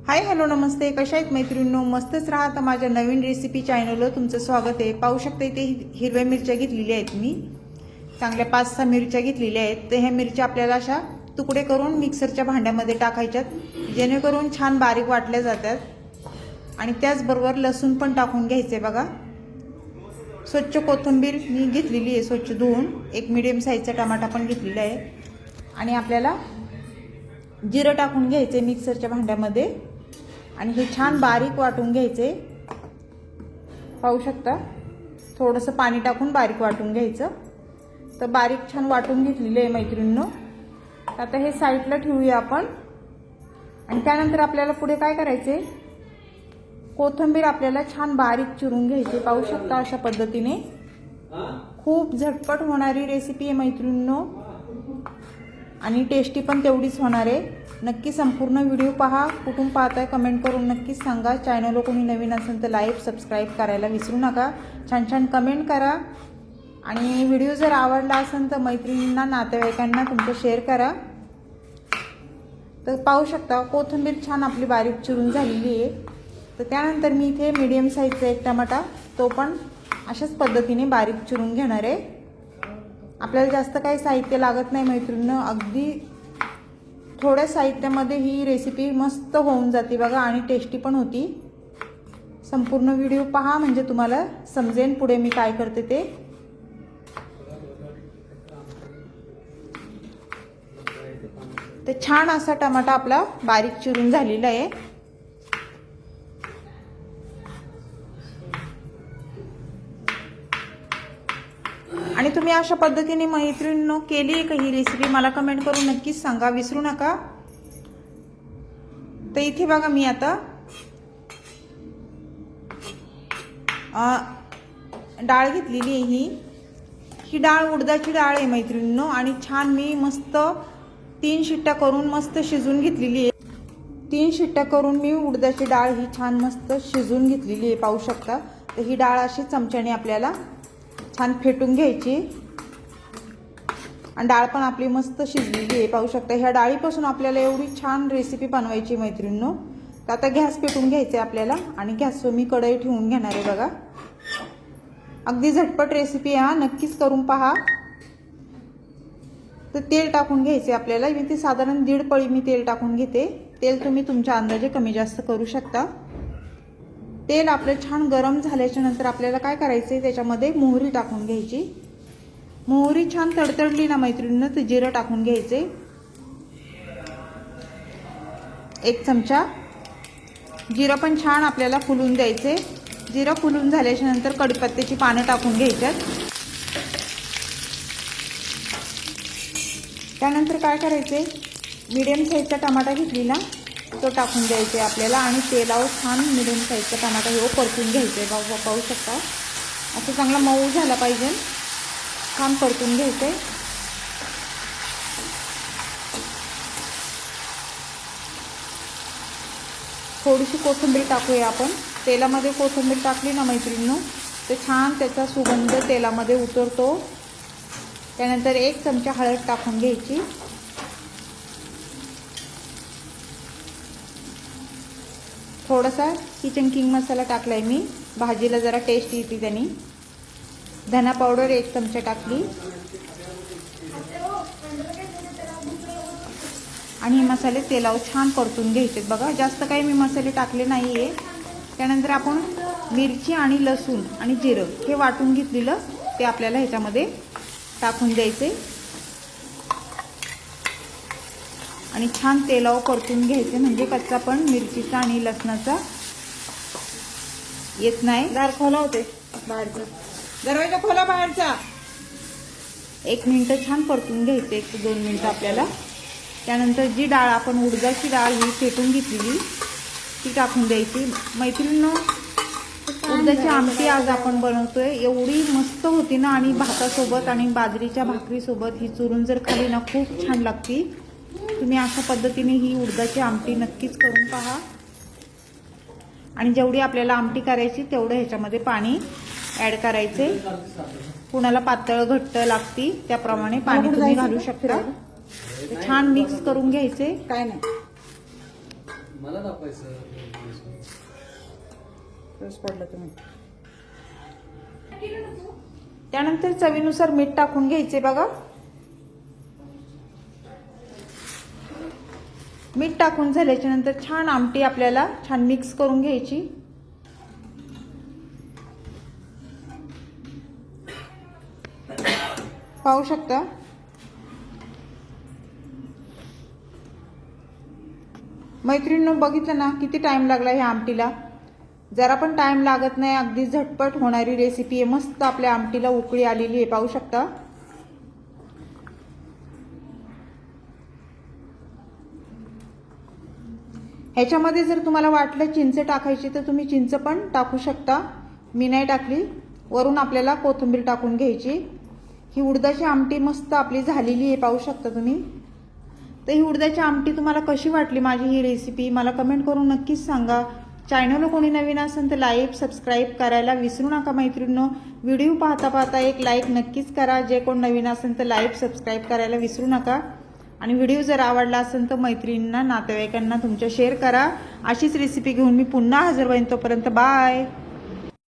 Hi hello नमस्ते, कशा आहेत मैत्रिणींनो? मस्तच राहा. माझ्या नवीन रेसिपी चॅनलवर तुमचं स्वागत आहे. पाहू शकता इथे हिरव्या मिरच्या घेतलेल्या आहेत मी, चांगल्या 5-6 मिरच्या घेतलेल्या आहेत. तर ह्या मिरच्या आपल्याला अशा तुकडे करून मिक्सरच्या भांड्यामध्ये टाकायच्यात, जेणेकरून छान बारीक वाटल्या जातात. आणि त्याचबरोबर लसूण पण टाकून घ्यायचे बघा. स्वच्छ कोथिंबीर मी घेतलेली आहे, स्वच्छ धुवून. एक मीडियम साईजचा टमाटा पण घेतलेला आहे. आणि आपल्याला जिरं टाकून घ्यायचे मिक्सरच्या भांड्यामध्ये आणि हे छान बारीक वाटून घ्यायचे. पाहू शकता, थोडंसं पाणी टाकून बारीक वाटून घ्यायचं. तर बारीक छान वाटून घेतलेले आहे मैत्रिणींनो. आता हे साईडला ठेवूया आपण. आणि त्यानंतर आपल्याला पुढे काय करायचे, कोथिंबीर आपल्याला छान बारीक चिरून घ्यायची. पाहू शकता अशा पद्धतीने. खूप झटपट होणारी रेसिपी आहे मैत्रिणींनो आणि टेस्टी पण तेवढीच होणार आहे. नक्की संपूर्ण व्हिडिओ पहा. कुठून पाहताय कमेंट करून नक्कीच सांगा. चॅनलला कोणी नवीन असेल तर लाईक सबस्क्राईब करायला विसरू नका. छान छान कमेंट करा. आणि व्हिडिओ जर आवडला असेल तर मैत्रिणींना नातेवाईकांना तुमचं शेअर करा. तर पाहू शकता कोथिंबीर छान आपली बारीक चिरून झालेली आहे. तर त्यानंतर मी इथे मीडियम साईजचा एक टमाटा, तो पण अशाच पद्धतीने बारीक चिरून घेणार आहे. आपल्याला जास्त काही साहित्य लागत नाही मैत्रिणींनो, अगदी थोड्या साहित्यामध्ये ही रेसिपी मस्त होऊन जाते बघा आणि टेस्टी पण होती. संपूर्ण व्हिडिओ पहा म्हणजे तुम्हाला समजेल पुढे मी काय करते ते. तर छान असा टमाटा आपला बारीक चिरून झालेला आहे. आणि तुम्ही अशा पद्धतीने मैत्रिणींनो केली आहे का ही रेसिपी, मला कमेंट करून नक्कीच सांगा, विसरू नका. तर इथे बघा मी आता डाळ घेतलेली आहे. ही डाळ उडदाची डाळ आहे मैत्रिणींनो आणि छान मी मस्त 3 शिट्ट्या करून मस्त शिजून घेतलेली आहे. 3 शिट्ट्या करून मी उडदाची डाळ ही छान मस्त शिजून घेतलेली आहे. पाहू शकता. तर ही डाळ अशी चमच्याने आपल्याला छान फेटून घ्यायची. आणि डाळ पण आपली मस्त शिजलेली आहे. पाहू शकता. ह्या डाळीपासून आपल्याला एवढी छान रेसिपी बनवायची मैत्रिणींनो. तर आता गॅस पेटून घ्यायचे आपल्याला आणि गॅसवर मी कढई ठेवून घेणार आहे बघा. अगदी झटपट रेसिपी आहे, नक्कीच करून पहा. तर तेल टाकून घ्यायचे आपल्याला. मी ते साधारण 1.5 पळी मी तेल टाकून घेते. तेल तुम्ही तुमच्या अंदाजे कमी जास्त करू शकता. तेल आपलं छान गरम झाल्याच्या नंतर आपल्याला काय करायचं, त्याच्यामध्ये मोहरी टाकून घ्यायची. मोहरी छान तडतडली ना मैत्रिणींनो तर जिरं टाकून घ्यायचे. 1 चमचा जिरं पण छान आपल्याला फुलून द्यायचे. जिरं फुलून झाल्याच्या नंतर कढीपत्त्याची पानं टाकून घ्यायच्यात. त्यानंतर काय करायचे, मीडियम साईजचा टमाटा घेतलेला तो टाकून द्यायचे आपल्याला आणि तेलावर छान मीडियम साईजचा टमाटा हे परतून घ्यायचे. पाहू शकता असं चांगला मऊ झाला पाहिजे, छान परतून घ्यायचे. थोडीशी कोथिंबीर टाकूया आपण. तेलामध्ये कोथिंबीर टाकली ना मैत्रिणींनो तर छान त्याचा सुगंध तेलामध्ये उतरतो. त्यानंतर 1 चमचा हळद टाकून घ्यायची. थोडासा किचन किंग मसाला टाकलाय मी, भाजीला जरा टेस्ट येते त्याने. धना पावडर 1 चमचा टाकली. आणि हे मसाले तेलावर छान परतून घ्यायचे बघा. जास्त काही मी मसाले टाकले नाही आहे. त्यानंतर आपण मिरची आणि लसूण आणि जिरं हे वाटून घेतलेलं ते आपल्याला ह्याच्यामध्ये टाकून द्यायचे आणि छान तेलावर परतून घ्यायचे म्हणजे कच्चा पण मिरचीचा आणि लसणाचा येत नाही. दार खोला होते बाहेरचा, दरवाजा खोला बाहेरचा. 1 मिनिट छान परतून घ्यायचे, 1 ते 2 मिनिटं आपल्याला. त्यानंतर जी डाळ आपण उडदाची डाळ ही फेटून घेतलेली ती टाकून द्यायची. मैत्रिणींनो उडदाची आमटी आज आपण बनवतोय, एवढी मस्त होती ना आणि भातासोबत आणि बाजरीच्या भाकरीसोबत ही चुरून जर खाली ना खूप छान लागती. तुम्ही अशा पद्धतीने ही उडदाची आमटी नक्कीच करून पहा. आणि जेवढी आपल्याला आमटी करायची तेवढं ह्याच्यामध्ये पाणी ॲड करायचे. कुणाला पातळ घट्ट लागती त्याप्रमाणे पाणी तुम्ही घालू शकता. छान मिक्स करून घ्यायचे. काय नाही मला दाखवायचं. रस पडला तुम्ही. त्यानंतर चवीनुसार मीठ टाकून घ्यायचे बघा. मीठ टाकून झाल्याच्या नंतर छान आमटी आपल्याला छान मिक्स करून घ्यायची. पाहू शकता मैत्रिणींनो, बघितलं ना किती टाइम लागला ह्या आमटीला. जरा पण टाइम लागत नाही, अगदी झटपट होणारी रेसिपी आहे. मस्त आपल्या आमटीला उकळी आलेली आहे, पाहू शकता. ह्याच्यामध्ये जर तुम्हाला वाटलं चिंच टाकायची तर तुम्ही चिंच पण टाकू शकता. मी नाही टाकली. वरून आपल्याला कोथिंबीर टाकून घ्यायची. ही उडदाची आमटी मस्त आपली झालेली आहे, पाहू शकता तुम्ही. तर ही उडदाची आमटी तुम्हाला कशी वाटली माझी ही रेसिपी मला कमेंट करून नक्कीच सांगा. चॅनलला कोणी नवीन असेल तर लाईक सबस्क्राईब करायला विसरू नका मैत्रिणींनो. व्हिडिओ पाहता पाहता एक लाईक नक्कीच करा. जे कोण नवीन असेल तर लाईक सबस्क्राईब करायला विसरू नका. आणि व्हिडिओ जर आवडला असेल तर मैत्रिणींना नातेवाईकांना तुमच्या शेअर करा. अशीच रेसिपी घेऊन मी पुन्हा हजर होईन. तोपर्यंत बाय.